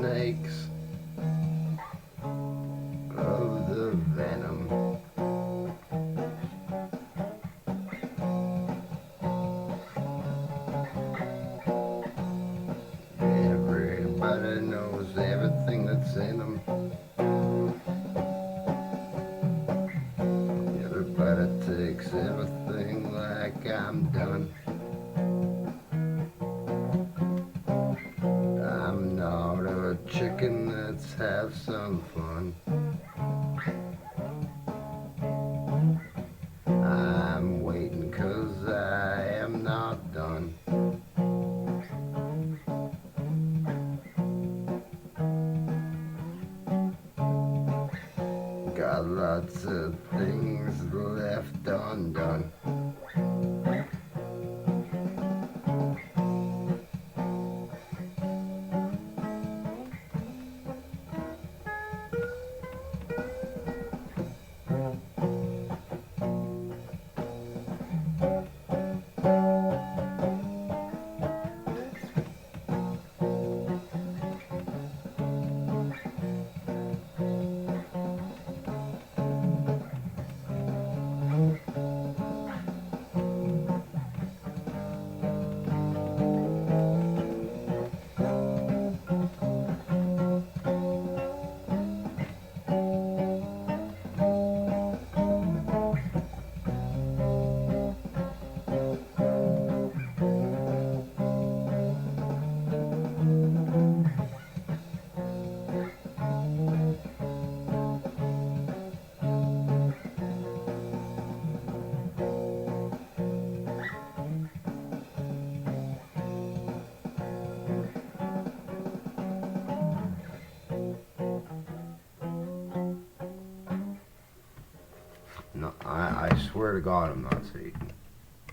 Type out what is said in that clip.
snakes of the venom. Everybody knows everything that's in them. Everybody takes everything like I'm done. I'm not a chicken, let's have some fun. I'm waiting 'cause I am not done. Got lots of things left undone. No, I swear to God I'm not Satan.